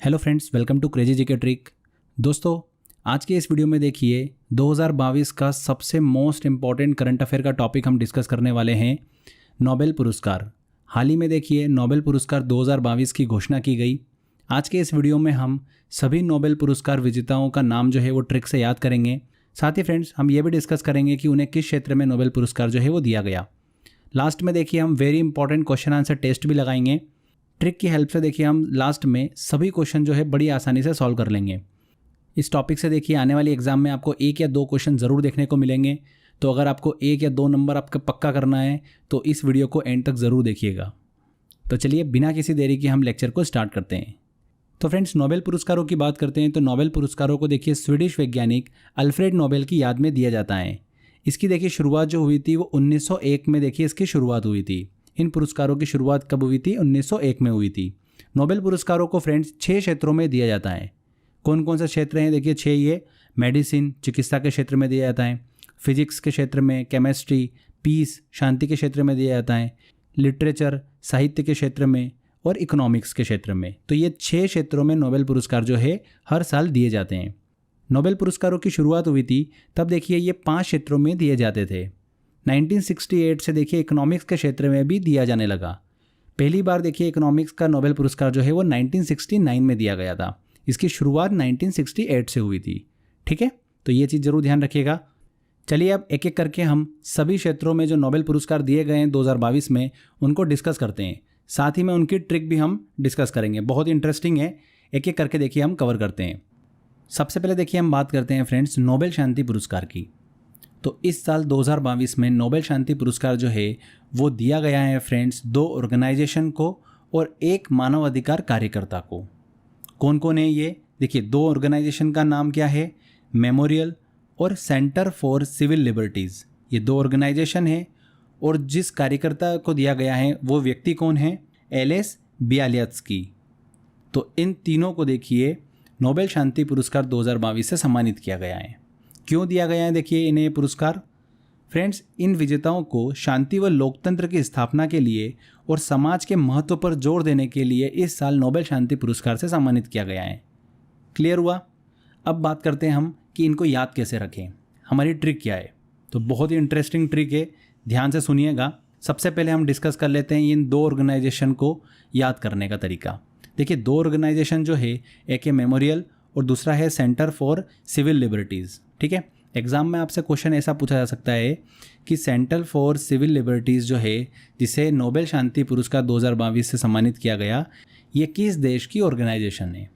Hello friends, welcome to crazy GK trick. दोस्तों, आज के इस वीडियो में देखिए 2022 का सबसे मोस्ट इम्पॉर्टेंट करंट अफेयर का टॉपिक हम डिस्कस करने वाले हैं, नोबेल पुरस्कार। हाल ही में देखिए नोबेल पुरस्कार 2022 की घोषणा की गई। आज के इस वीडियो में हम सभी नोबेल पुरस्कार विजेताओं का नाम जो है वो ट्रिक से याद करेंगे। साथ ही फ्रेंड्स, हम ये भी डिस्कस करेंगे कि उन्हें किस क्षेत्र में नोबेल पुरस्कार जो है वो दिया गया। लास्ट में देखिए हम very important question answer test भी लगाएंगे। ट्रिक की हेल्प से देखिए हम लास्ट में सभी क्वेश्चन जो है बड़ी आसानी से सॉल्व कर लेंगे। इस टॉपिक से देखिए आने वाली एग्जाम में आपको 1 या 2 क्वेश्चन ज़रूर देखने को मिलेंगे। तो अगर आपको 1 या 2 नंबर आपका पक्का करना है तो इस वीडियो को एंड तक ज़रूर देखिएगा। तो चलिए बिना किसी देरी के हम लेक्चर को स्टार्ट करते हैं। तो फ्रेंड्स, नोबेल पुरस्कारों की बात करते हैं तो नोबेल पुरस्कारों को देखिए स्वीडिश वैज्ञानिक अल्फ्रेड नोबेल की याद में दिया जाता है। इसकी देखिए शुरुआत जो हुई थी वो 1901 में देखिए इसकी शुरुआत हुई थी। इन पुरस्कारों की शुरुआत कब हुई थी? 1901 में हुई थी। नोबेल पुरस्कारों को फ्रेंड्स 6 क्षेत्रों में दिया जाता है। कौन कौन से क्षेत्र हैं? देखिए 6 ये मेडिसिन चिकित्सा के क्षेत्र में दिया जाता है, फिजिक्स के क्षेत्र में, केमिस्ट्री पीस शांति के क्षेत्र में दिया जाता है, लिटरेचर साहित्य के क्षेत्र में और इकोनॉमिक्स के क्षेत्र में। तो ये 6 क्षेत्रों में नोबेल पुरस्कार जो है हर साल दिए जाते हैं। नोबेल पुरस्कारों की शुरुआत हुई थी तब देखिए ये 5 क्षेत्रों में दिए जाते थे। 1968 से देखिए इकोनॉमिक्स के क्षेत्र में भी दिया जाने लगा। पहली बार देखिए इकोनॉमिक्स का नोबेल पुरस्कार जो है वो 1969 में दिया गया था। इसकी शुरुआत 1968 से हुई थी। ठीक है, तो ये चीज़ जरूर ध्यान रखिएगा। चलिए अब एक एक करके हम सभी क्षेत्रों में जो नोबेल पुरस्कार दिए गए हैं 2022 में उनको डिस्कस करते हैं। साथ ही में उनकी ट्रिक भी हम डिस्कस करेंगे, बहुत इंटरेस्टिंग है। एक एक करके देखिए हम कवर करते हैं। सबसे पहले देखिए हम बात करते हैं फ्रेंड्स नोबेल शांति पुरस्कार की। तो इस साल 2022 में नोबेल शांति पुरस्कार जो है वो दिया गया है फ्रेंड्स 2 ऑर्गेनाइजेशन को और 1 मानवाधिकार कार्यकर्ता को। कौन कौन है ये? देखिए 2 ऑर्गेनाइजेशन का नाम क्या है? मेमोरियल और सेंटर फॉर सिविल लिबर्टीज़। ये 2 ऑर्गेनाइजेशन है और जिस कार्यकर्ता को दिया गया है वो व्यक्ति कौन है? Ales Bialiatski. तो इन तीनों को देखिए नोबेल शांति पुरस्कार 2022 से सम्मानित किया गया है। क्यों दिया गया है देखिए इन्हें पुरस्कार? फ्रेंड्स, इन विजेताओं को शांति व लोकतंत्र की स्थापना के लिए और समाज के महत्व पर जोर देने के लिए इस साल नोबेल शांति पुरस्कार से सम्मानित किया गया है। क्लियर हुआ? अब बात करते हैं हम कि इनको याद कैसे रखें। हमारी ट्रिक क्या है? तो बहुत ही इंटरेस्टिंग ट्रिक है, ध्यान से सुनिएगा। सबसे पहले हम डिस्कस कर लेते हैं इन 2 ऑर्गेनाइजेशन को याद करने का तरीका। देखिए 2 ऑर्गेनाइजेशन जो है, एक है मेमोरियल और दूसरा है सेंटर फॉर सिविल लिबर्टीज़। ठीक है, एग्जाम में आपसे क्वेश्चन ऐसा पूछा जा सकता है कि सेंटर फॉर सिविल लिबर्टीज़ जो है जिसे नोबेल शांति पुरस्कार 2022 से सम्मानित किया गया, ये किस देश की ऑर्गेनाइजेशन है?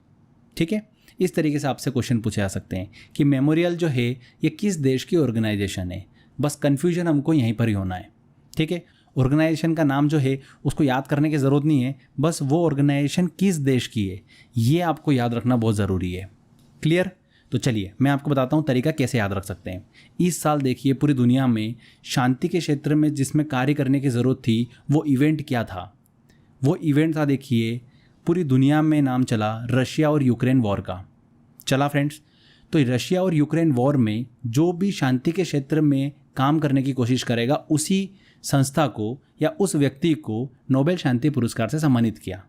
ठीक है, इस तरीके से आपसे क्वेश्चन पूछे जा सकते हैं कि मेमोरियल जो है ये किस देश की ऑर्गेनाइजेशन है। बस कन्फ्यूजन हमको यहीं पर ही होना है। ठीक है, ऑर्गेनाइजेशन का नाम जो है उसको याद करने की ज़रूरत नहीं है, बस वो ऑर्गेनाइजेशन किस देश की है ये आपको याद रखना बहुत ज़रूरी है। क्लियर? तो चलिए मैं आपको बताता हूँ तरीका कैसे याद रख सकते हैं। इस साल देखिए पूरी दुनिया में शांति के क्षेत्र में जिसमें कार्य करने की ज़रूरत थी वो इवेंट क्या था? वो इवेंट था देखिए पूरी दुनिया में नाम चला रशिया और यूक्रेन वॉर का। चला फ्रेंड्स, तो रशिया और यूक्रेन वॉर में जो भी शांति के क्षेत्र में काम करने की कोशिश करेगा उसी संस्था को या उस व्यक्ति को नोबेल शांति पुरस्कार से सम्मानित किया।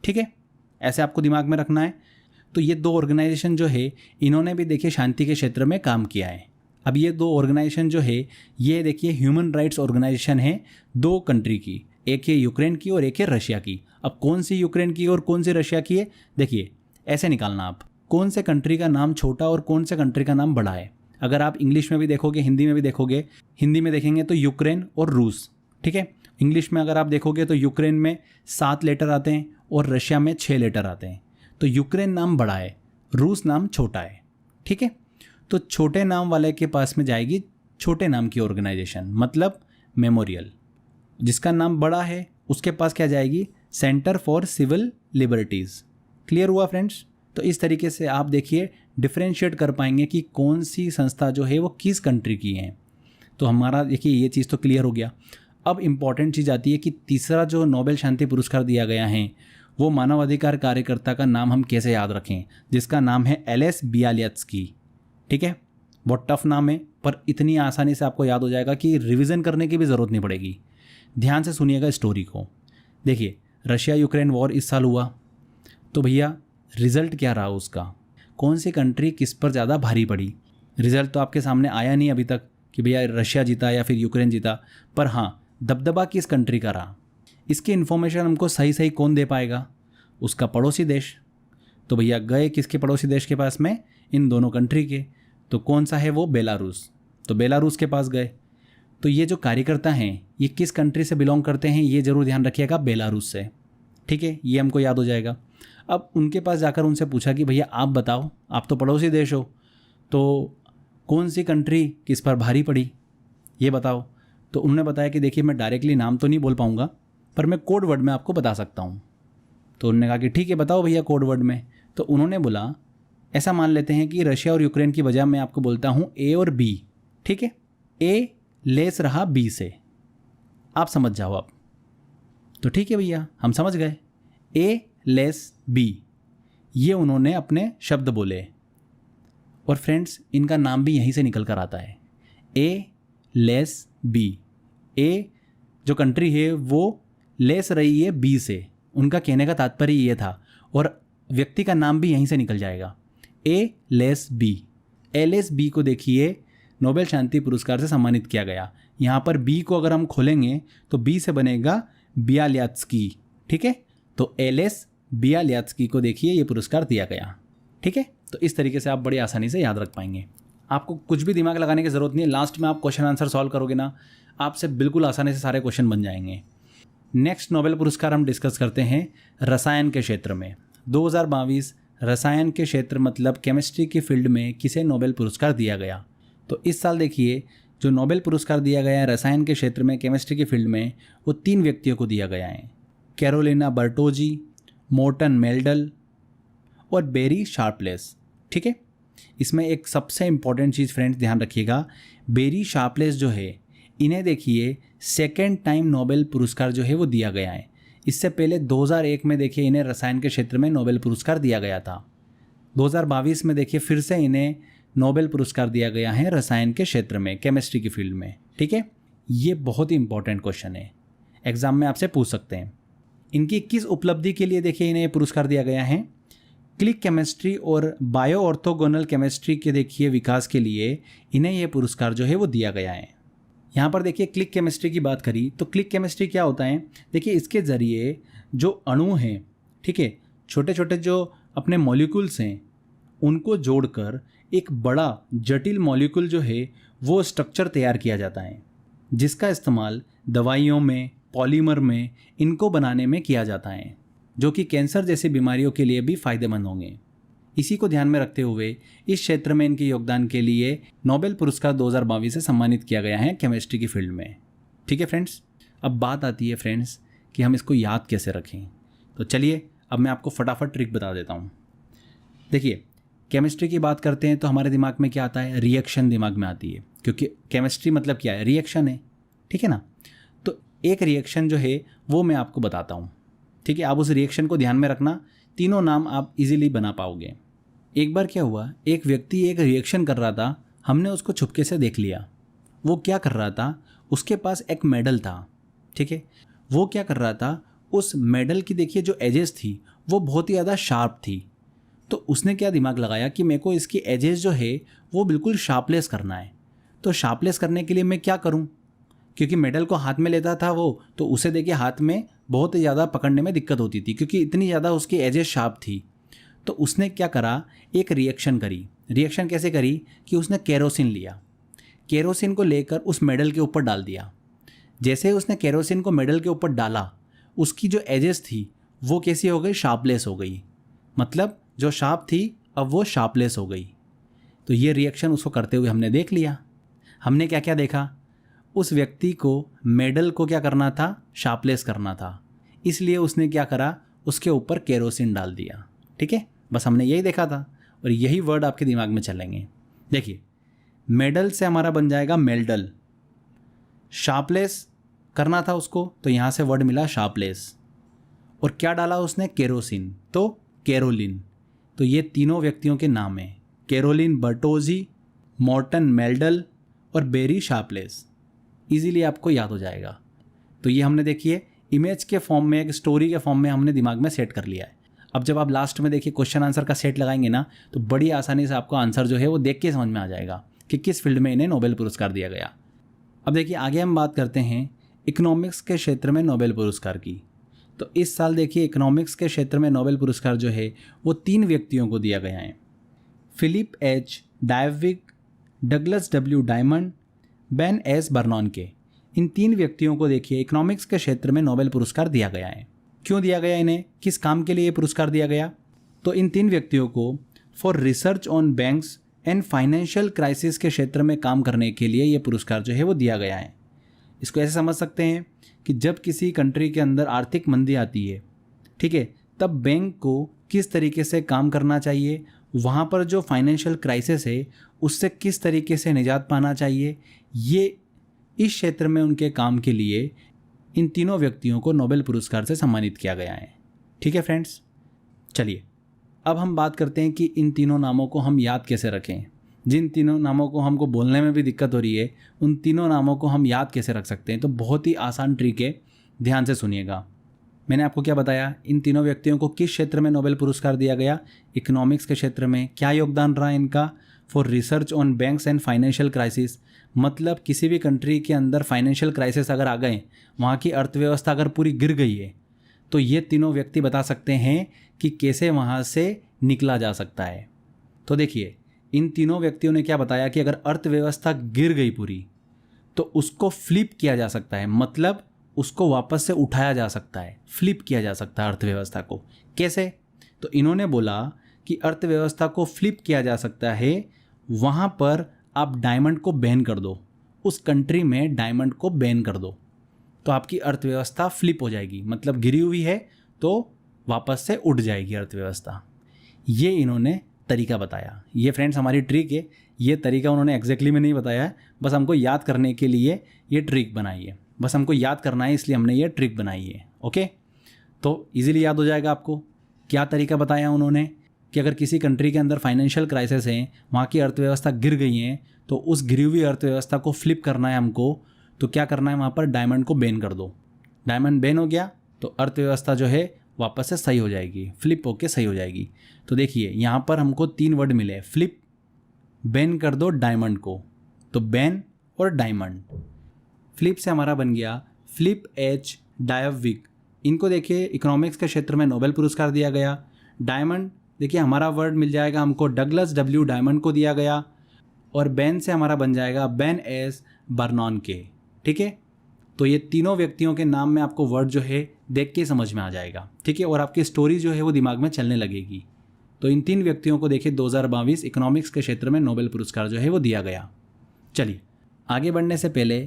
ठीक है, ऐसे आपको दिमाग में रखना है। तो ये 2 ऑर्गेनाइजेशन जो है इन्होंने भी देखिए शांति के क्षेत्र में काम किया है। अब ये 2 ऑर्गेनाइजेशन जो है ये देखिए ह्यूमन राइट्स ऑर्गेनाइजेशन है 2 कंट्री की, एक है यूक्रेन की और एक है रशिया की। अब कौन सी यूक्रेन की और कौन सी रशिया की है? देखिए ऐसे निकालना आप, कौन से कंट्री का नाम छोटा और कौन से कंट्री का नाम बड़ा है। अगर आप इंग्लिश में भी देखोगे, हिंदी में भी देखोगे, हिंदी में देखेंगे तो यूक्रेन और रूस। ठीक है, इंग्लिश में अगर आप देखोगे तो यूक्रेन में 7 लेटर आते हैं और रशिया में 6 लेटर आते हैं। तो यूक्रेन नाम बड़ा है, रूस नाम छोटा है। ठीक है, तो छोटे नाम वाले के पास में जाएगी छोटे नाम की ऑर्गेनाइजेशन, मतलब मेमोरियल। जिसका नाम बड़ा है उसके पास क्या जाएगी? Centre for civil liberties. Clear हुआ फ्रेंड्स? तो इस तरीके से आप देखिए डिफ्रेंशिएट कर पाएंगे कि कौन सी संस्था जो है वो किस कंट्री की है। तो हमारा देखिए ये चीज़ तो क्लियर हो गया। अब इम्पॉर्टेंट चीज़ आती है कि तीसरा जो नोबेल शांति पुरस्कार दिया गया है वो मानवाधिकार कार्यकर्ता का नाम हम कैसे याद रखें, जिसका नाम है एलेस बियालियात्स्की। ठीक है, बहुत टफ नाम है पर इतनी आसानी से आपको याद हो जाएगा कि रिवीजन करने की भी ज़रूरत नहीं पड़ेगी। ध्यान से सुनिएगा स्टोरी को। देखिए रशिया यूक्रेन वॉर इस साल हुआ, तो भैया रिजल्ट क्या रहा उसका, कौन सी कंट्री किस पर ज़्यादा भारी पड़ी। रिजल्ट तो आपके सामने आया नहीं अभी तक कि भैया रशिया जीता या फिर यूक्रेन जीता, पर हाँ दबदबा किस कंट्री का रहा। इसकी इन्फॉर्मेशन हमको सही सही कौन दे पाएगा, उसका पड़ोसी देश। तो भैया गए किसके पड़ोसी देश के पास में, इन दोनों कंट्री के। तो कौन सा है वो, बेलारूस। तो बेलारूस के पास गए। तो ये जो कार्यकर्ता हैं ये किस कंट्री से बिलोंग करते हैं, ये ज़रूर ध्यान रखिएगा, बेलारूस से। ठीक है, ये हमको याद हो जाएगा। अब उनके पास जाकर उनसे पूछा कि भैया आप बताओ, आप तो पड़ोसी देश हो, तो कौन सी कंट्री किस पर भारी पड़ी ये बताओ। तो उन्होंने बताया कि देखिए मैं डायरेक्टली नाम तो नहीं बोल पाऊँगा, पर मैं कोड वर्ड में आपको बता सकता हूँ। तो उन्होंने कहा कि ठीक है बताओ भैया कोड वर्ड में। तो उन्होंने बोला ऐसा मान लेते हैं कि रशिया और यूक्रेन की बजाय मैं आपको बोलता हूँ ए और बी। ठीक है, ए लेस रहा बी से, आप समझ जाओ आप। तो ठीक है भैया हम समझ गए, ए लेस बी, ये उन्होंने अपने शब्द बोले। और फ्रेंड्स इनका नाम भी यहीं से निकल कर आता है, ए लेस बी। ए जो कंट्री है वो लेस रही है बी से, उनका कहने का तात्पर्य ये था। और व्यक्ति का नाम भी यहीं से निकल जाएगा, A less B. L S B को देखिए नोबेल शांति पुरस्कार से सम्मानित किया गया। यहाँ पर बी को अगर हम खोलेंगे तो बी से बनेगा बियाल्यात्स्की। ठीक है, तो एल एस बियाल्यात्स्की को देखिए ये पुरस्कार दिया गया। ठीक है, तो इस तरीके से आप बड़ी आसानी से याद रख पाएंगे। आपको कुछ भी दिमाग लगाने की ज़रूरत नहीं है, लास्ट में आप क्वेश्चन आंसर सॉल्व करोगे ना, आपसे बिल्कुल आसानी से सारे क्वेश्चन बन जाएंगे। नेक्स्ट नोबेल पुरस्कार हम डिस्कस करते हैं रसायन के क्षेत्र में। 2022 रसायन के क्षेत्र मतलब केमिस्ट्री की फील्ड में किसे नोबेल पुरस्कार दिया गया। तो इस साल देखिए जो नोबेल पुरस्कार दिया गया है रसायन के क्षेत्र में केमिस्ट्री की फील्ड में, वो 3 व्यक्तियों को दिया गया है, कैरोलिना बर्टोजी, मोर्टन मेल्डल और बेरी शार्पलेस। ठीक है, इसमें एक सबसे इंपॉर्टेंट चीज़ फ्रेंड्स ध्यान रखिएगा, बेरी शार्पलेस जो है इन्हें देखिए सेकेंड टाइम नोबेल पुरस्कार जो है वो दिया गया है। इससे पहले 2001 में देखिए इन्हें रसायन के क्षेत्र में नोबेल पुरस्कार दिया गया था। 2022 में देखिए फिर से इन्हें नोबेल पुरस्कार दिया गया है रसायन के क्षेत्र में केमिस्ट्री की फील्ड में। ठीक है, ये बहुत ही इंपॉर्टेंट क्वेश्चन है, एग्जाम में आपसे पूछ सकते हैं। इनकी किस उपलब्धि के लिए देखिए इन्हें पुरस्कार दिया गया है, क्लिक केमिस्ट्री और बायो ऑर्थोगोनल केमिस्ट्री के देखिए विकास के लिए इन्हें यह पुरस्कार जो है वो दिया गया है। यहाँ पर देखिए क्लिक केमिस्ट्री की बात करी तो क्लिक केमिस्ट्री क्या होता है, देखिए इसके ज़रिए जो अणु हैं, ठीक है, छोटे छोटे जो अपने मॉलिक्यूल्स हैं उनको जोड़कर एक बड़ा जटिल मॉलिक्यूल जो है वो स्ट्रक्चर तैयार किया जाता है, जिसका इस्तेमाल दवाइयों में, पॉलीमर में इनको बनाने में किया जाता है, जो कि कैंसर जैसी बीमारियों के लिए भी फ़ायदेमंद होंगे। इसी को ध्यान में रखते हुए इस क्षेत्र में इनके योगदान के लिए नोबेल पुरस्कार 2022 से सम्मानित किया गया है केमिस्ट्री की फील्ड में। ठीक है फ्रेंड्स, अब बात आती है फ्रेंड्स कि हम इसको याद कैसे रखें। तो चलिए अब मैं आपको फटाफट ट्रिक बता देता हूँ। देखिए केमिस्ट्री की बात करते हैं तो हमारे दिमाग में क्या आता है, रिएक्शन दिमाग में आती है, क्योंकि केमिस्ट्री मतलब क्या है, रिएक्शन है। ठीक है ना, तो एक रिएक्शन जो है वो मैं आपको बताता हूँ। ठीक है, आप उस रिएक्शन को ध्यान में रखना, तीनों नाम आप इजीली बना पाओगे। एक बार क्या हुआ, एक व्यक्ति एक रिएक्शन कर रहा था, हमने उसको छुपके से देख लिया। वो क्या कर रहा था, उसके पास एक मेडल था। ठीक है, वो क्या कर रहा था, उस मेडल की देखिए जो एजेस थी वो बहुत ही ज़्यादा शार्प थी। तो उसने क्या दिमाग लगाया कि मेरे को इसकी एजेस जो है वो बिल्कुल शार्पलेस करना है। तो शार्पलेस करने के लिए मैं क्या करूं, क्योंकि मेडल को हाथ में लेता था वो, तो उसे देखिए हाथ में बहुत ज़्यादा पकड़ने में दिक्कत होती थी क्योंकि इतनी ज़्यादा उसकी एजेस शार्प थी। तो उसने क्या करा, एक रिएक्शन करी। रिएक्शन कैसे करी कि उसने केरोसिन लिया, केरोसिन को लेकर उस मेडल के ऊपर डाल दिया। जैसे ही उसने केरोसिन को मेडल के ऊपर डाला, उसकी जो एजेस थी वो कैसी हो गई, शार्पलेस हो गई। मतलब जो शार्प थी अब वो शार्पलेस हो गई। तो ये रिएक्शन उसको करते हुए हमने देख लिया। हमने क्या क्या देखा, उस व्यक्ति को मेडल को क्या करना था, शार्पलेस करना था, इसलिए उसने क्या करा, उसके ऊपर केरोसिन डाल दिया। ठीक है, बस हमने यही देखा था और यही वर्ड आपके दिमाग में चलेंगे। देखिए मेडल से हमारा बन जाएगा मेल्डल, शार्पलेस करना था उसको तो यहाँ से वर्ड मिला शार्पलेस, और क्या डाला उसने, केरोसिन, तो कैरोलिन। तो ये तीनों व्यक्तियों के नाम हैं, कैरोलिन बर्टोजी, मोर्टन मेल्डल और बेरी शार्पलेस। इजीली आपको याद हो जाएगा। तो ये हमने देखिए इमेज के फॉर्म में, एक स्टोरी के फॉर्म में हमने दिमाग में सेट कर लिया है। अब जब आप लास्ट में देखिए क्वेश्चन आंसर का सेट लगाएंगे ना, तो बड़ी आसानी से आपको आंसर जो है वो देख के समझ में आ जाएगा कि किस फील्ड में इन्हें नोबेल पुरस्कार दिया गया। अब देखिए आगे हम बात करते हैं इकोनॉमिक्स के क्षेत्र में नोबेल पुरस्कार की। तो इस साल देखिए इकोनॉमिक्स के क्षेत्र में नोबेल पुरस्कार जो है वो 3 व्यक्तियों को दिया गया है। Philip H Dybvig, Douglas W Diamond, Ben S Bernanke के। इन 3 व्यक्तियों को देखिए इकोनॉमिक्स के क्षेत्र में नोबेल पुरस्कार दिया गया है। क्यों दिया गया इन्हें, किस काम के लिए ये पुरस्कार दिया गया? तो इन 3 व्यक्तियों को for research on banks and financial crisis के क्षेत्र में काम करने के लिए ये पुरस्कार जो है वो दिया गया है। इसको ऐसे समझ सकते हैं कि जब किसी कंट्री के अंदर आर्थिक मंदी आती है, ठीक है, तब बैंक को किस तरीके से काम करना चाहिए, वहाँ पर जो फाइनेंशियल क्राइसिस है उससे किस तरीके से निजात पाना चाहिए, ये इस क्षेत्र में उनके काम के लिए इन तीनों व्यक्तियों को नोबेल पुरस्कार से सम्मानित किया गया है। ठीक है फ्रेंड्स, चलिए अब हम बात करते हैं कि इन तीनों नामों को हम याद कैसे रखें। जिन तीनों नामों को हमको बोलने में भी दिक्कत हो रही है, उन तीनों नामों को हम याद कैसे रख सकते हैं। तो बहुत ही आसान ट्रिक है, ध्यान से सुनिएगा। मैंने आपको क्या बताया, इन तीनों व्यक्तियों को किस क्षेत्र में नोबेल पुरस्कार दिया गया, इकोनॉमिक्स के क्षेत्र में। क्या योगदान रहा इनका, for research on banks and financial crisis, मतलब किसी भी कंट्री के अंदर फाइनेंशियल क्राइसिस अगर आ गए, वहाँ की अर्थव्यवस्था अगर पूरी गिर गई है, तो ये तीनों व्यक्ति बता सकते हैं कि कैसे वहाँ से निकला जा सकता है। तो देखिए इन तीनों व्यक्तियों ने क्या बताया कि अगर अर्थव्यवस्था गिर गई पूरी, तो उसको फ्लिप किया जा सकता है, मतलब उसको वापस से उठाया जा सकता है, फ्लिप किया जा सकता है अर्थव्यवस्था को। कैसे? तो इन्होंने बोला कि अर्थव्यवस्था को फ्लिप किया जा सकता है, वहाँ पर आप डायमंड को बैन कर दो, उस कंट्री में डायमंड को बैन कर दो, तो आपकी अर्थव्यवस्था फ्लिप हो जाएगी, मतलब गिरी हुई है तो वापस से उठ जाएगी अर्थव्यवस्था। ये इन्होंने तरीका बताया। ये फ्रेंड्स हमारी ट्रिक है, ये तरीका उन्होंने एग्जैक्टली में नहीं बताया है, बस हमको याद करने के लिए ये ट्रिक बनाई है, बस हमको याद करना है इसलिए हमने ये ट्रिक बनाई है। ओके, तो इजीली याद हो जाएगा आपको। क्या तरीका बताया उन्होंने कि अगर किसी कंट्री के अंदर फाइनेंशियल क्राइसिस है, वहाँ की अर्थव्यवस्था गिर गई है, तो उस गिरी हुई अर्थव्यवस्था को फ्लिप करना है हमको, तो क्या करना है, वहाँ पर डायमंड को बैन कर दो। डायमंड बैन हो गया तो अर्थव्यवस्था जो है वापस से सही हो जाएगी, फ्लिप होके सही हो जाएगी। तो देखिए यहाँ पर हमको 3 वर्ड मिले, फ्लिप, बैन कर दो डायमंड को, तो बैन और डायमंड। फ्लिप से हमारा बन गया फिलिप एच डायविक, इनको देखिए इकोनॉमिक्स के क्षेत्र में नोबेल पुरस्कार दिया गया। डायमंड देखिए हमारा वर्ड मिल जाएगा हमको, डगलस डब्ल्यू डायमंड को दिया गया। और बैन से हमारा बन जाएगा बेन एस बर्नॉन के। ठीक है, तो ये तीनों व्यक्तियों के नाम में आपको वर्ड जो है देख के समझ में आ जाएगा। ठीक है, और आपकी स्टोरी जो है वो दिमाग में चलने लगेगी। तो इन 3 व्यक्तियों को देखिए 2022 इकोनॉमिक्स के क्षेत्र में नोबेल पुरस्कार जो है वो दिया गया। चलिए आगे बढ़ने से पहले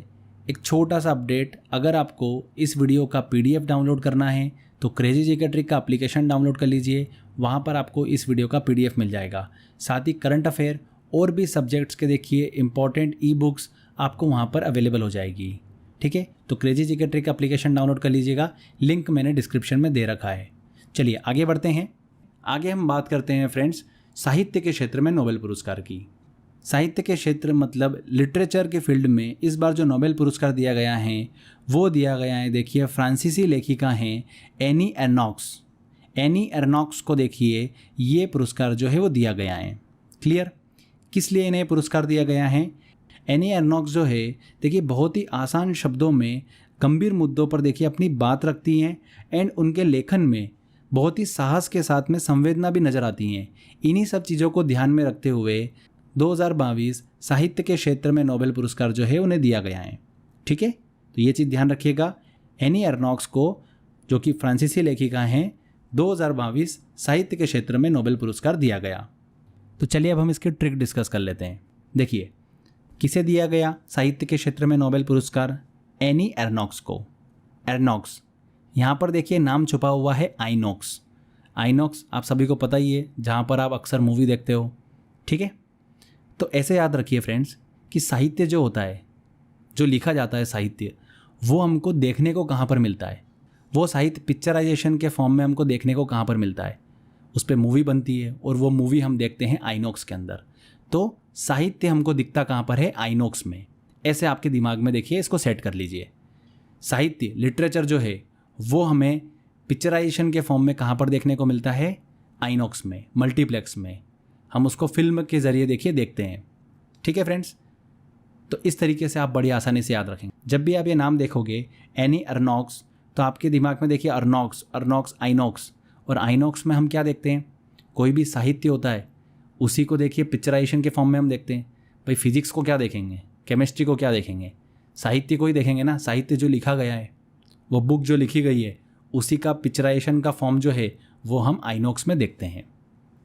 एक छोटा सा अपडेट, अगर आपको इस वीडियो का PDF डाउनलोड करना है तो क्रेजी जीके ट्रिक का एप्लीकेशन डाउनलोड कर लीजिए, वहाँ पर आपको इस वीडियो का PDF मिल जाएगा। साथ ही करंट अफेयर और भी सब्जेक्ट्स के देखिए इंपॉर्टेंट ई-बुक्स आपको वहाँ पर अवेलेबल हो जाएगी। ठीक है, तो crazy GK trick application download कर लीजिएगा, लिंक मैंने डिस्क्रिप्शन में दे रखा है। चलिए आगे बढ़ते हैं। आगे हम बात करते हैं फ्रेंड्स साहित्य के क्षेत्र में नोबेल पुरस्कार की। साहित्य के क्षेत्र मतलब लिटरेचर के फील्ड में इस बार जो नोबेल पुरस्कार दिया गया है वो दिया गया है, देखिए फ्रांसीसी लेखिका हैं एनी एर्नॉक्स। एनी एर्नॉक्स को देखिए ये पुरस्कार जो है वो दिया गया है। क्लियर, किस लिए इन्हें पुरस्कार दिया गया है? एनी एर्नॉक्स जो है देखिए बहुत ही आसान शब्दों में गंभीर मुद्दों पर देखिए अपनी बात रखती हैं, एंड उनके लेखन में बहुत ही साहस के साथ में संवेदना भी नज़र आती हैं। इन्हीं सब चीज़ों को ध्यान में रखते हुए 2022 साहित्य के क्षेत्र में नोबेल पुरस्कार जो है उन्हें दिया गया है। ठीक है, तो ये चीज़ ध्यान रखिएगा, एनी एर्नॉक्स को जो कि फ्रांसीसी लेखिका हैं 2022 साहित्य के क्षेत्र में नोबेल पुरस्कार दिया गया। तो चलिए अब हम इसकी ट्रिक डिस्कस कर लेते हैं। देखिए किसे दिया गया साहित्य के क्षेत्र में नोबेल पुरस्कार? एनी एर्नॉक्स को। एर्नॉक्स यहाँ पर देखिए नाम छुपा हुआ है आइनॉक्स। आइनॉक्स आप सभी को पता ही है, जहाँ पर आप अक्सर मूवी देखते हो। ठीक है, तो ऐसे याद रखिए फ्रेंड्स कि साहित्य जो होता है, जो लिखा जाता है साहित्य, वो हमको देखने को कहाँ पर मिलता है? वो साहित्य पिक्चराइजेशन के फॉर्म में हमको देखने को कहाँ पर मिलता है? उस पर मूवी बनती है और वो मूवी हम देखते हैं आइनॉक्स के अंदर। तो साहित्य हमको दिखता कहाँ पर है? आइनॉक्स में। ऐसे आपके दिमाग में देखिए इसको सेट कर लीजिए। साहित्य लिटरेचर जो है वो हमें पिक्चराइजेशन के फॉर्म में कहाँ पर देखने को मिलता है? आइनॉक्स में, मल्टीप्लेक्स में। हम उसको फिल्म के ज़रिए देखते हैं। ठीक है फ्रेंड्स, तो इस तरीके से आप बड़ी आसानी से याद रखेंगे। जब भी आप ये नाम देखोगे एनी अर्नॉक्स, तो आपके दिमाग में देखिए अर्नॉक्स आइनॉक्स। और आइनॉक्स में हम क्या देखते हैं? कोई भी साहित्य होता है उसी को देखिए पिक्चराइजेशन के फॉर्म में हम देखते हैं। भाई फिजिक्स को क्या देखेंगे, केमिस्ट्री को क्या देखेंगे? साहित्य को ही देखेंगे ना। साहित्य जो लिखा गया है, वो बुक जो लिखी गई है, उसी का पिक्चराइजेशन का फॉर्म जो है वो हम आइनॉक्स में देखते हैं।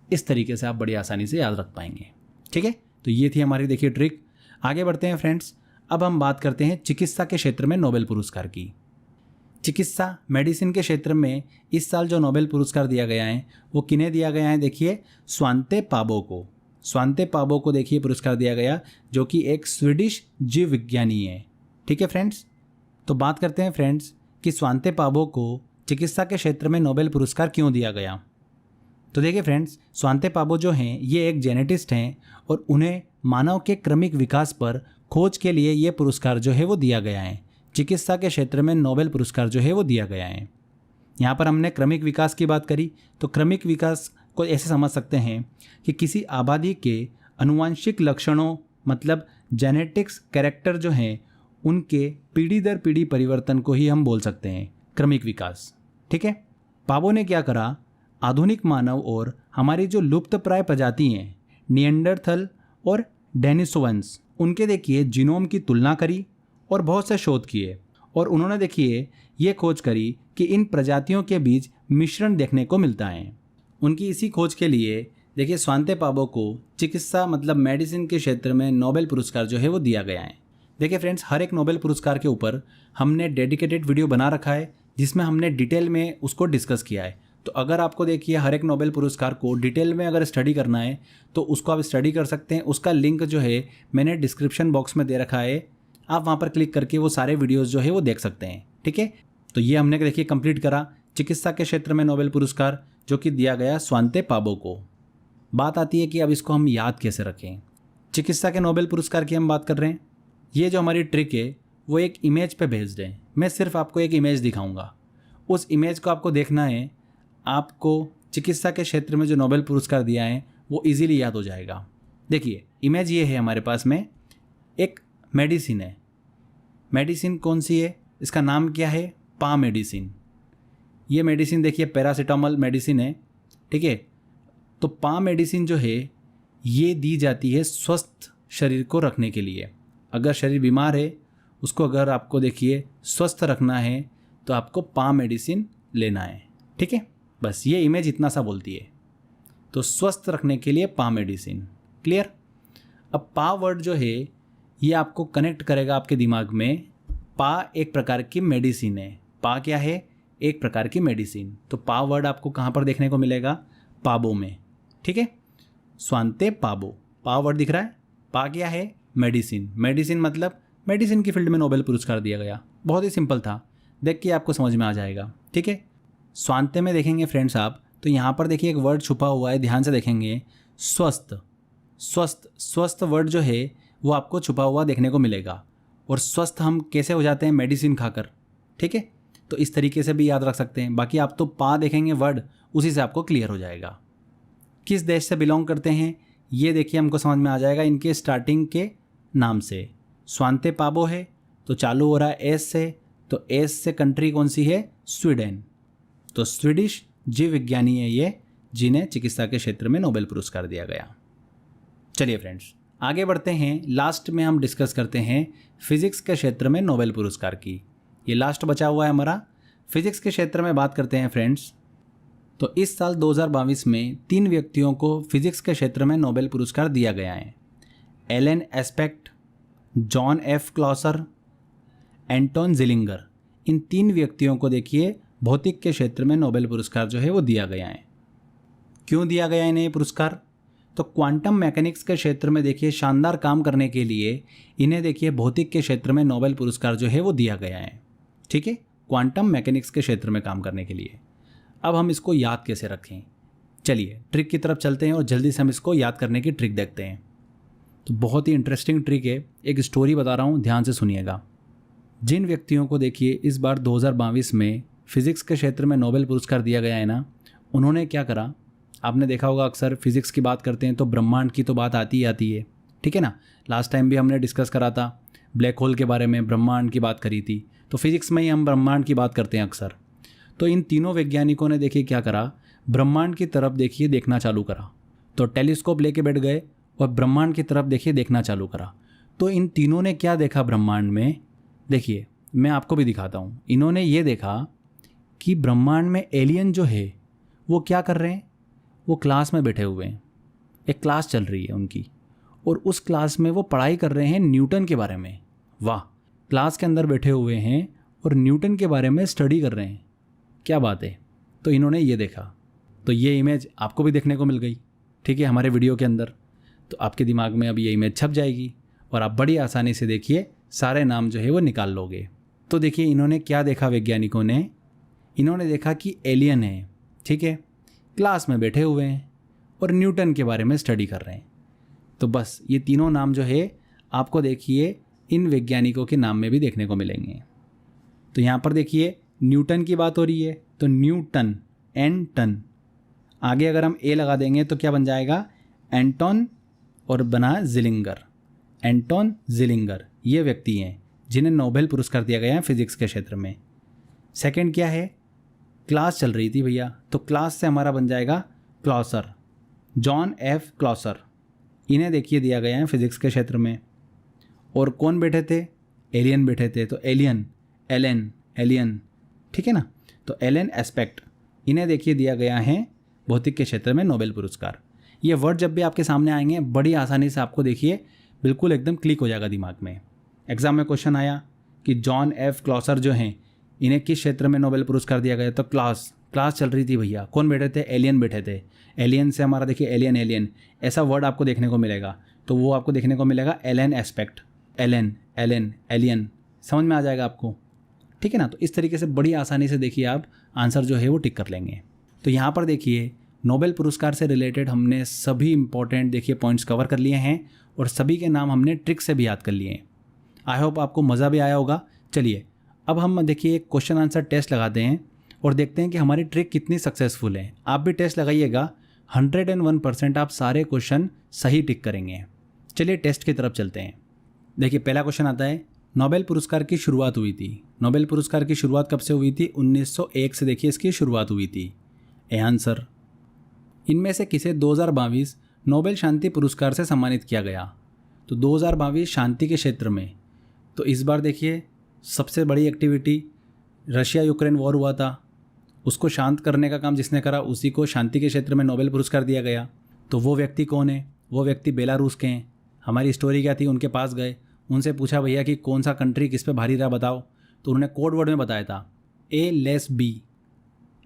इस तरीके से आप बड़ी आसानी से याद रख पाएंगे। ठीक है, तो ये थी हमारी देखिए ट्रिक। आगे बढ़ते हैं फ्रेंड्स। अब हम बात करते हैं चिकित्सा के क्षेत्र में नोबेल पुरस्कार की। चिकित्सा मेडिसिन के क्षेत्र में इस साल जो नोबेल पुरस्कार दिया गया है वो किन्हें दिया गया है? देखिए स्वांते पाबो को। स्वांते पाबो को देखिए पुरस्कार दिया गया, जो कि एक स्वीडिश जीव विज्ञानी है। ठीक है फ्रेंड्स, तो बात करते हैं फ्रेंड्स कि स्वांते पाबो को चिकित्सा के क्षेत्र में नोबेल पुरस्कार क्यों दिया गया। तो देखिए फ्रेंड्स, स्वांते पाबो जो हैं ये एक जेनेटिस्ट हैं और उन्हें मानव के क्रमिक विकास पर खोज के लिए ये पुरस्कार जो है वो दिया गया है। चिकित्सा के क्षेत्र में नोबेल पुरस्कार जो है वो दिया गया है। यहाँ पर हमने क्रमिक विकास की बात करी, तो क्रमिक विकास को ऐसे समझ सकते हैं कि किसी आबादी के आनुवंशिक लक्षणों, मतलब जेनेटिक्स कैरेक्टर जो हैं, उनके पीढ़ी दर पीढ़ी परिवर्तन को ही हम बोल सकते हैं क्रमिक विकास। ठीक है, पाबो ने क्या करा? आधुनिक मानव और हमारी जो लुप्त प्राय प्रजाति हैं निएंडरथल और डेनिसोवंस, उनके देखिए जीनोम की तुलना करी और बहुत से शोध किए। और उन्होंने देखिए ये खोज करी कि इन प्रजातियों के बीच मिश्रण देखने को मिलता है। उनकी इसी खोज के लिए देखिए स्वांते पाबो को चिकित्सा मतलब मेडिसिन के क्षेत्र में नोबेल पुरस्कार जो है वो दिया गया है। देखिए फ्रेंड्स, हर एक नोबेल पुरस्कार के ऊपर हमने डेडिकेटेड वीडियो बना रखा है जिसमें हमने डिटेल में उसको डिस्कस किया है। तो अगर आपको देखिए हर एक नोबेल पुरस्कार को डिटेल में अगर स्टडी करना है तो उसको आप स्टडी कर सकते हैं। उसका लिंक जो है मैंने डिस्क्रिप्शन बॉक्स में दे रखा है, आप वहाँ पर क्लिक करके वो सारे वीडियोस जो है वो देख सकते हैं। ठीक है, तो ये हमने देखिए कंप्लीट करा चिकित्सा के क्षेत्र में नोबेल पुरस्कार जो कि दिया गया स्वांते पाबो को। बात आती है कि अब इसको हम याद कैसे रखें। चिकित्सा के नोबेल पुरस्कार की हम बात कर रहे हैं। ये जो हमारी ट्रिक है वो एक इमेज पे बेस्ड है। मैं सिर्फ आपको एक इमेज दिखाऊंगा, उस इमेज को आपको देखना है। आपको चिकित्सा के क्षेत्र में जो नोबेल पुरस्कार दिया है वो इजीली याद हो जाएगा। देखिए इमेज ये है, हमारे पास में एक मेडिसिन है। मेडिसिन कौन सी है? इसका नाम क्या है? पा मेडिसिन। ये मेडिसिन देखिए पैरासीटामोल मेडिसिन है। ठीक है, तो पा मेडिसिन जो है ये दी जाती है स्वस्थ शरीर को रखने के लिए। अगर शरीर बीमार है, उसको अगर आपको देखिए स्वस्थ रखना है तो आपको पा मेडिसिन लेना है। ठीक है, बस ये इमेज इतना सा बोलती है। तो स्वस्थ रखने के लिए पा मेडिसिन, क्लियर। अब पा वर्ड जो है ये आपको कनेक्ट करेगा आपके दिमाग में। पा एक प्रकार की मेडिसिन है। पा क्या है? एक प्रकार की मेडिसिन। तो पा वर्ड आपको कहाँ पर देखने को मिलेगा? पाबो में। ठीक है, स्वांते पाबो, पा वर्ड दिख रहा है। पा क्या है? मेडिसिन। मेडिसिन मतलब मेडिसिन की फील्ड में नोबेल पुरस्कार दिया गया। बहुत ही सिंपल था, देख के आपको समझ में आ जाएगा। ठीक है, स्वांते में देखेंगे फ्रेंड्स आप, तो यहाँ पर देखिए एक वर्ड छुपा हुआ है, ध्यान से देखेंगे। स्वस्थ। स्वस्थ वर्ड जो है वो आपको छुपा हुआ देखने को मिलेगा। और स्वस्थ हम कैसे हो जाते हैं? मेडिसिन खाकर। ठीक है, तो इस तरीके से भी याद रख सकते हैं। बाकी आप तो पा देखेंगे वर्ड, उसी से आपको क्लियर हो जाएगा। किस देश से बिलोंग करते हैं ये देखिए हमको समझ में आ जाएगा इनके स्टार्टिंग के नाम से। स्वांते पाबो है तो चालू हो रहा है एस से, तो एस से कंट्री कौन सी है? स्वीडन। तो स्वीडिश जीव विज्ञानी है ये, जिन्हें चिकित्सा के क्षेत्र में नोबेल पुरस्कार दिया गया। चलिए फ्रेंड्स आगे बढ़ते हैं। लास्ट में हम डिस्कस करते हैं फिजिक्स के क्षेत्र में नोबेल पुरस्कार की। ये लास्ट बचा हुआ है हमारा। फिजिक्स के क्षेत्र में बात करते हैं फ्रेंड्स। तो इस साल 2022 में 3 व्यक्तियों को फिजिक्स के क्षेत्र में नोबेल पुरस्कार दिया गया है। Alain Aspect, John F Clauser, Anton Zeilinger. इन 3 व्यक्तियों को देखिए भौतिक के क्षेत्र में नोबेल पुरस्कार जो है वो दिया गया है। क्यों दिया गया है इन्हें ये पुरस्कार? तो क्वांटम मैकेनिक्स के क्षेत्र में देखिए शानदार काम करने के लिए इन्हें देखिए भौतिक के क्षेत्र में नोबेल पुरस्कार जो है वो दिया गया है। ठीक है, क्वांटम मैकेनिक्स के क्षेत्र में काम करने के लिए। अब हम इसको याद कैसे रखें? चलिए ट्रिक की तरफ चलते हैं और जल्दी से हम इसको याद करने की ट्रिक देखते हैं। तो बहुत ही इंटरेस्टिंग ट्रिक है, एक स्टोरी बता रहा हूँ, ध्यान से सुनिएगा। जिन व्यक्तियों को देखिए इस बार 2022 में फिज़िक्स के क्षेत्र में नोबेल पुरस्कार दिया गया है ना, उन्होंने क्या करा, आपने देखा होगा अक्सर फिज़िक्स की बात करते हैं तो ब्रह्मांड की तो बात आती ही आती है, ठीक है ना। लास्ट टाइम भी हमने डिस्कस करा था ब्लैक होल के बारे में, ब्रह्मांड की बात करी थी, तो फिज़िक्स में ही हम ब्रह्मांड की बात करते हैं अक्सर। तो इन तीनों वैज्ञानिकों ने देखिए क्या करा, ब्रह्मांड की तरफ देखिए देखना चालू करा। तो टेलीस्कोप लेके बैठ गए और ब्रह्मांड की तरफ देखिए देखना चालू करा। तो इन तीनों ने क्या देखा ब्रह्मांड में, देखिए मैं आपको भी दिखाता हूँ। इन्होंने ये देखा कि ब्रह्मांड में एलियन जो है वो क्या कर रहे हैं, वो क्लास में बैठे हुए हैं, एक क्लास चल रही है उनकी, और उस क्लास में वो पढ़ाई कर रहे हैं न्यूटन के बारे में। वाह, क्लास के अंदर बैठे हुए हैं और न्यूटन के बारे में स्टडी कर रहे हैं, क्या बात है। तो इन्होंने ये देखा, तो ये इमेज आपको भी देखने को मिल गई, ठीक है, हमारे वीडियो के अंदर। तो आपके दिमाग में अब ये इमेज छप जाएगी और आप बड़ी आसानी से देखिए सारे नाम जो है वो निकाल लोगे। तो देखिए इन्होंने क्या देखा वैज्ञानिकों ने, इन्होंने देखा कि एलियन है, ठीक है, क्लास में बैठे हुए हैं और न्यूटन के बारे में स्टडी कर रहे हैं। तो बस ये तीनों नाम जो है आपको देखिए इन वैज्ञानिकों के नाम में भी देखने को मिलेंगे। तो यहाँ पर देखिए न्यूटन की बात हो रही है, तो न्यूटन, एन टन, आगे अगर हम ए लगा देंगे तो क्या बन जाएगा, एंटोन, और बना जिलिंगर। एंटोन जिलिंगर ये व्यक्ति हैं जिन्हें नोबेल पुरस्कार दिया गया है फिजिक्स के क्षेत्र में। सेकंड क्या है, क्लास चल रही थी भैया, तो क्लास से हमारा बन जाएगा क्लॉसर, जॉन एफ क्लॉसर, इन्हें देखिए दिया गया है फिजिक्स के क्षेत्र में। और कौन बैठे थे, एलियन बैठे थे, तो एलियन, एलन, एलियन, ठीक है ना। तो एलन एस्पेक्ट, इन्हें देखिए दिया गया है भौतिक के क्षेत्र में नोबेल पुरस्कार। ये वर्ड जब भी आपके सामने आएंगे बड़ी आसानी से आपको देखिए बिल्कुल एकदम क्लिक हो जाएगा दिमाग में। एग्जाम में क्वेश्चन आया कि जॉन एफ क्लॉसर जो हैं इन्हें किस क्षेत्र में नोबेल पुरस्कार दिया गया, तो क्लास चल रही थी भैया, कौन बैठे थे, एलियन बैठे थे। एलियन से हमारा देखिए एलियन, एलियन ऐसा वर्ड आपको देखने को मिलेगा, तो वो आपको देखने को मिलेगा Alain Aspect, Alain, Alain, alien, समझ में आ जाएगा आपको, ठीक है ना। तो इस तरीके से बड़ी आसानी से देखिए आप आंसर जो है वो टिक कर लेंगे। तो यहाँ पर देखिए नोबेल पुरस्कार से रिलेटेड हमने सभी इंपॉर्टेंट देखिए पॉइंट्स कवर कर लिए हैं और सभी के नाम हमने ट्रिक से भी याद कर लिए हैं। आई होप आपको मज़ा भी आया होगा। चलिए अब हम देखिए एक क्वेश्चन आंसर टेस्ट लगाते हैं और देखते हैं कि हमारी ट्रिक कितनी सक्सेसफुल है। आप भी टेस्ट लगाइएगा, 101% आप सारे क्वेश्चन सही टिक करेंगे। चलिए टेस्ट की तरफ चलते हैं। देखिए पहला क्वेश्चन आता है, नोबेल पुरस्कार की शुरुआत हुई थी। नोबेल पुरस्कार की शुरुआत कब से हुई थी, 1901 से देखिए इसकी शुरुआत हुई थी। ए आंसर, इनमें से किसे 2022 नोबेल शांति पुरस्कार से सम्मानित किया गया, तो 2022 शांति के क्षेत्र में। तो इस बार देखिए सबसे बड़ी एक्टिविटी रशिया यूक्रेन वॉर हुआ था, उसको शांत करने का काम जिसने करा उसी को शांति के क्षेत्र में नोबेल पुरस्कार दिया गया। तो वो व्यक्ति कौन है, वो व्यक्ति बेलारूस के हैं। हमारी स्टोरी क्या थी, उनके पास गए, उनसे पूछा भैया कि कौन सा कंट्री किस पे भारी रहा बताओ, तो उन्होंने कोड वर्ड में बताया था LSB,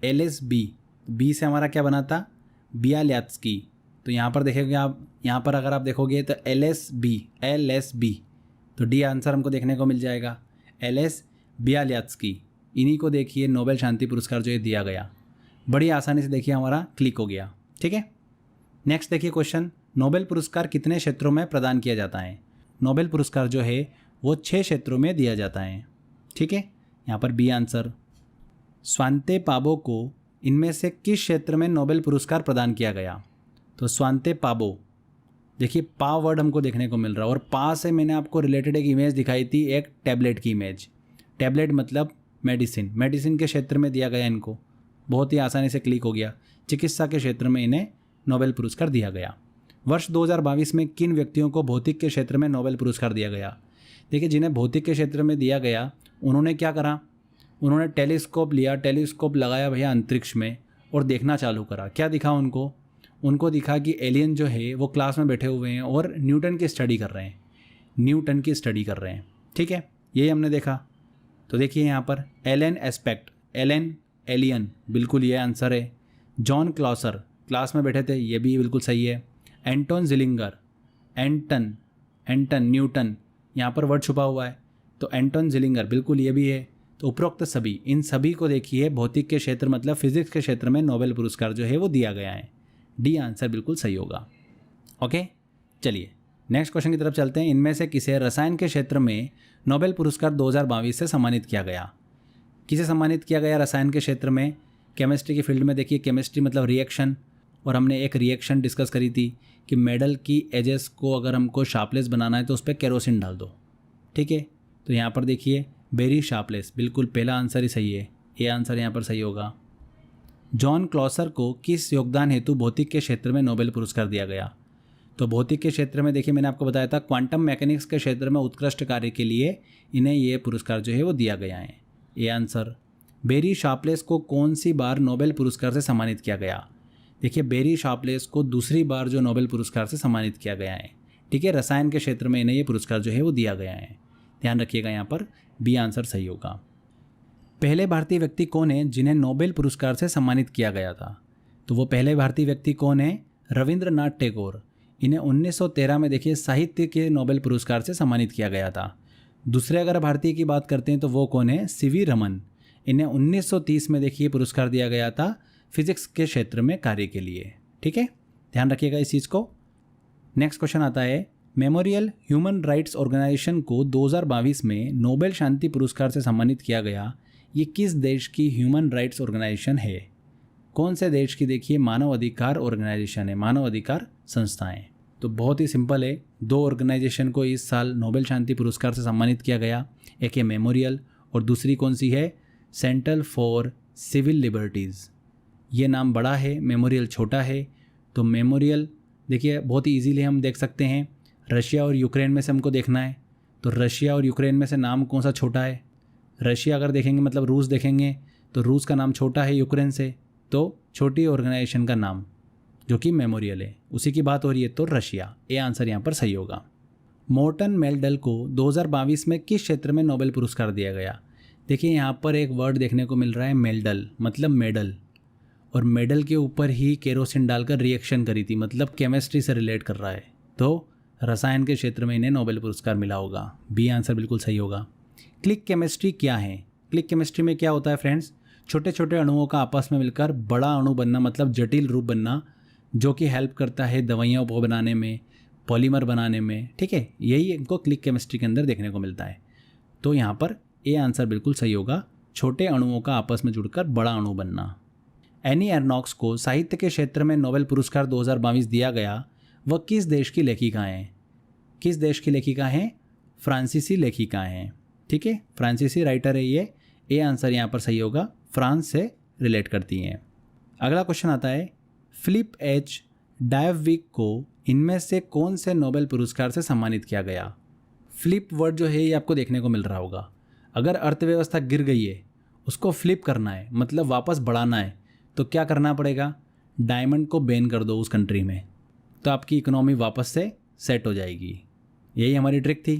LSB, बी से हमारा क्या बना था, बियाल्यात्स्की। तो यहाँ पर देखेंगे आप, यहाँ पर अगर आप देखोगे तो LSB, तो डी आंसर हमको देखने को मिल जाएगा, LS बियाल्यात्स्की। इन्हीं को देखिए नोबेल शांति पुरस्कार जो है दिया गया। बड़ी आसानी से देखिए हमारा क्लिक हो गया, ठीक है। नेक्स्ट देखिए क्वेश्चन, नोबेल पुरस्कार कितने क्षेत्रों में प्रदान किया जाता है। नोबेल पुरस्कार जो है वो 6 क्षेत्रों में दिया जाता है, ठीक है। यहाँ पर बी आंसर, स्वांते पाबो को इनमें से किस क्षेत्र में नोबेल पुरस्कार प्रदान किया गया, तो स्वांते पाबो, देखिए पा वर्ड हमको देखने को मिल रहा है और पा से मैंने आपको रिलेटेड एक इमेज दिखाई थी, एक टैबलेट की इमेज। टैबलेट मतलब मेडिसिन, मेडिसिन के क्षेत्र में दिया गया इनको, बहुत ही आसानी से क्लिक हो गया। चिकित्सा के क्षेत्र में इन्हें नोबेल पुरस्कार दिया गया। वर्ष 2022 में किन व्यक्तियों को भौतिक के क्षेत्र में नोबेल पुरस्कार दिया गया। देखिए जिन्हें भौतिक के क्षेत्र में दिया गया उन्होंने क्या करा, उन्होंने टेलीस्कोप लिया, टेलीस्कोप लगाया भैया अंतरिक्ष में और देखना चालू करा। क्या दिखा उनको, उनको दिखा कि एलियन जो है वो क्लास में बैठे हुए हैं और न्यूटन की स्टडी कर रहे हैं, न्यूटन की स्टडी कर रहे हैं, ठीक है, यही हमने देखा। तो देखिए यहाँ पर एलन एस्पेक्ट, एलन, एलियन, बिल्कुल ये आंसर है। जॉन क्लॉसर क्लास में बैठे थे, ये भी बिल्कुल सही है। एंटोन जिलिंगर, एंटन, एंटन, न्यूटन, यहाँ पर वर्ड छुपा हुआ है, तो एंटोन जिलिंगर बिल्कुल ये भी है। तो उपरोक्त सभी, इन सभी को देखिए भौतिक के क्षेत्र मतलब फिजिक्स के क्षेत्र में नोबेल पुरस्कार जो है वो दिया गया है। डी आंसर बिल्कुल सही होगा। ओके, चलिए नेक्स्ट क्वेश्चन की तरफ चलते हैं। इनमें से किसे रसायन के क्षेत्र में नोबेल पुरस्कार 2022 से सम्मानित किया गया। किसे सम्मानित किया गया रसायन के क्षेत्र में? केमिस्ट्री की फील्ड में देखिए, केमिस्ट्री मतलब रिएक्शन, और हमने एक रिएक्शन डिस्कस करी थी कि मेडल की एजेस को अगर हमको शार्पलेस बनाना है तो उस पर केरोसिन डाल दो, ठीक है। तो यहाँ पर देखिए बेरी शार्पलेस, बिल्कुल पहला आंसर ही सही है, ए आंसर यहाँ पर सही होगा। जॉन क्लॉसर को किस योगदान हेतु भौतिक के क्षेत्र में नोबेल पुरस्कार दिया गया? तो भौतिक के क्षेत्र में देखिए मैंने आपको बताया था क्वांटम मैकेनिक्स के क्षेत्र में उत्कृष्ट कार्य के लिए इन्हें ये पुरस्कार जो है वो दिया गया है, ये आंसर। बेरी शार्पलेस को कौन सी बार नोबेल पुरस्कार से सम्मानित किया गया? देखिए बेरी शार्पलेस को दूसरी बार जो नोबेल पुरस्कार से सम्मानित किया गया है, ठीक है। रसायन के क्षेत्र में इन्हें ये पुरस्कार जो है वो दिया गया है, ध्यान रखिएगा, यहाँ पर बी आंसर सही होगा। पहले भारतीय व्यक्ति कौन है जिन्हें नोबेल पुरस्कार से सम्मानित किया गया था? तो वो पहले भारतीय व्यक्ति कौन है? रविंद्रनाथ टैगोर। इन्हें 1913 में देखिए साहित्य के नोबेल पुरस्कार से सम्मानित किया गया था। दूसरे अगर भारतीय की बात करते हैं तो वो कौन है? सीवी रमन। इन्हें 1930 में देखिए पुरस्कार दिया गया था फिजिक्स के क्षेत्र में कार्य के लिए, ठीक है, ध्यान रखिएगा इस चीज़ को। नेक्स्ट क्वेश्चन आता है, मेमोरियल ह्यूमन राइट्स ऑर्गेनाइजेशन को 2022 में नोबेल शांति पुरस्कार से सम्मानित किया गया। ये किस देश की ह्यूमन राइट्स ऑर्गेनाइजेशन है? कौन से देश की देखिए मानव अधिकार ऑर्गेनाइजेशन है, मानव अधिकार संस्थाएं? तो बहुत ही सिंपल है, दो ऑर्गेनाइजेशन को इस साल नोबेल शांति पुरस्कार से सम्मानित किया गया, एक है मेमोरियल और दूसरी कौन सी है? Centre for civil liberties. ये नाम बड़ा है, मेमोरियल छोटा है। तो मेमोरियल देखिए बहुत ही ईजीली हम देख सकते हैं, रशिया और यूक्रेन में से हमको देखना है, तो रशिया और यूक्रेन में से नाम कौन सा छोटा है? रशिया अगर देखेंगे मतलब रूस देखेंगे तो रूस का नाम छोटा है यूक्रेन से, तो छोटी ऑर्गेनाइजेशन का नाम जो कि मेमोरियल है उसी की बात हो रही है, तो रशिया, ए आंसर यहाँ पर सही होगा। मोर्टन मेल्डल को 2022 में किस क्षेत्र में नोबेल पुरस्कार दिया गया? देखिए यहाँ पर एक वर्ड देखने को मिल रहा है मेल्डल, मतलब मेडल, और मेडल के ऊपर ही केरोसिन डालकर रिएक्शन करी थी, मतलब केमिस्ट्री से रिलेट कर रहा है, तो रसायन के क्षेत्र में इन्हें नोबेल पुरस्कार मिला होगा, बी आंसर बिल्कुल सही होगा। क्लिक केमिस्ट्री क्या है? क्लिक केमिस्ट्री में क्या होता है फ्रेंड्स? छोटे छोटे अणुओं का आपस में मिलकर बड़ा अणु बनना, मतलब जटिल रूप बनना, जो कि हेल्प करता है दवाइयों को बनाने में, पॉलीमर बनाने में, ठीक है, यही इनको क्लिक केमिस्ट्री के अंदर देखने को मिलता है। तो यहाँ पर ए आंसर बिल्कुल सही होगा, छोटे अणुओं का आपस में जुड़कर बड़ा अणु बनना। एनी एर्नॉक्स को साहित्य के क्षेत्र में नोबेल पुरस्कार 2022 दिया गया, वह किस देश की लेखिका हैं? किस देश की लेखिका हैं? फ्रांसीसी लेखिका हैं, ठीक है, फ्रांसीसी राइटर है ये, ए आंसर यहाँ पर सही होगा, फ्रांस से रिलेट करती हैं। अगला क्वेश्चन आता है, फिलिप एच डायविक को इनमें से कौन से नोबेल पुरस्कार से सम्मानित किया गया? फ्लिप वर्ड जो है ये आपको देखने को मिल रहा होगा। अगर अर्थव्यवस्था गिर गई है, उसको फ्लिप करना है, मतलब वापस बढ़ाना है, तो क्या करना पड़ेगा? डायमंड को बैन कर दो उस कंट्री में, तो आपकी इकोनॉमी वापस से सेट हो जाएगी। यही हमारी ट्रिक थी।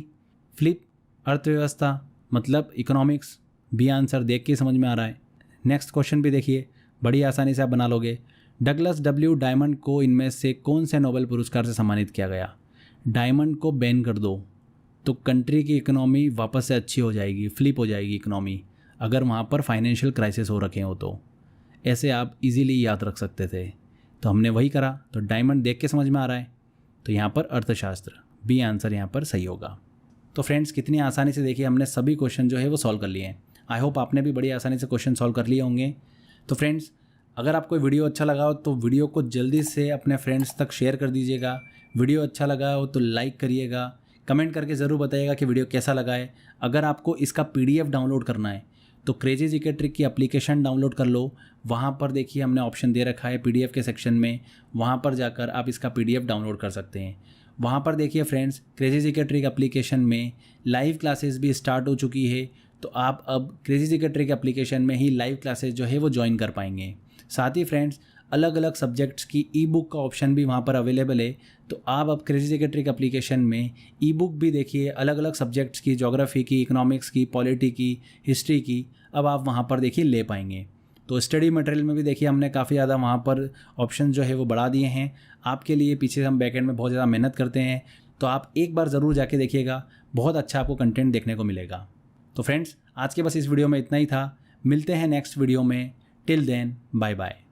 फ्लिप अर्थव्यवस्था मतलब इकोनॉमिक्स, बी आंसर देख के समझ में आ रहा है। नेक्स्ट क्वेश्चन भी देखिए, बड़ी आसानी से आप बना लोगे। डगलस डब्ल्यू डायमंड को इनमें से कौन से नोबेल पुरस्कार से सम्मानित किया गया? डायमंड को बैन कर दो तो कंट्री की इकोनॉमी वापस से अच्छी हो जाएगी, फ्लिप हो जाएगी इकोनॉमी, अगर वहाँ पर फाइनेंशियल क्राइसिस हो रखे हो तो। ऐसे आप इजीली याद रख सकते थे, तो हमने वही करा। तो डायमंड देख के समझ में आ रहा है, तो यहाँ पर अर्थशास्त्र, बी आंसर यहाँ पर सही होगा। तो फ्रेंड्स कितनी आसानी से देखिए हमने सभी क्वेश्चन जो है वो सॉल्व कर लिए हैं। आई होप आपने भी बड़ी आसानी से क्वेश्चन सॉल्व कर लिए होंगे। तो फ्रेंड्स अगर आपको वीडियो अच्छा लगा हो तो वीडियो को जल्दी से अपने फ्रेंड्स तक शेयर कर दीजिएगा। वीडियो अच्छा लगा हो तो लाइक करिएगा, कमेंट करके ज़रूर बताइएगा कि वीडियो कैसा लगा है। अगर आपको इसका PDF डाउनलोड करना है तो क्रेजी जीके ट्रिक की एप्लीकेशन डाउनलोड कर लो। वहाँ पर देखिए हमने ऑप्शन दे रखा है PDF के सेक्शन में, वहाँ पर जाकर आप इसका PDF डाउनलोड कर सकते हैं। वहाँ पर देखिए friends crazy GK trick application में लाइव क्लासेस भी स्टार्ट हो चुकी है, तो आप अब क्रेजी जीके ट्रिक एप्लीकेशन में ही लाइव क्लासेस जो है वो ज्वाइन कर पाएंगे। साथ ही फ्रेंड्स अलग अलग सब्जेक्ट्स की ई-बुक का ऑप्शन भी वहाँ पर अवेलेबल है, तो आप अब क्रेजी जीके ट्रिक एप्लीकेशन में ई-बुक भी देखिए अलग अलग सब्जेक्ट्स की, ज्योग्राफी की, इकोनॉमिक्स की, पॉलिटी की, हिस्ट्री की, अब आप वहाँ पर देखिए ले पाएंगे। तो स्टडी मटेरियल में भी देखिए हमने काफ़ी ज़्यादा वहाँ पर ऑप्शन जो है वो बढ़ा दिए हैं आपके लिए। पीछे हम बैकएंड में बहुत ज़्यादा मेहनत करते हैं, तो आप एक बार ज़रूर जाके देखिएगा, बहुत अच्छा आपको कंटेंट देखने को मिलेगा। तो फ्रेंड्स आज के बस इस वीडियो में इतना ही था, मिलते हैं नेक्स्ट वीडियो में। Till then bye bye.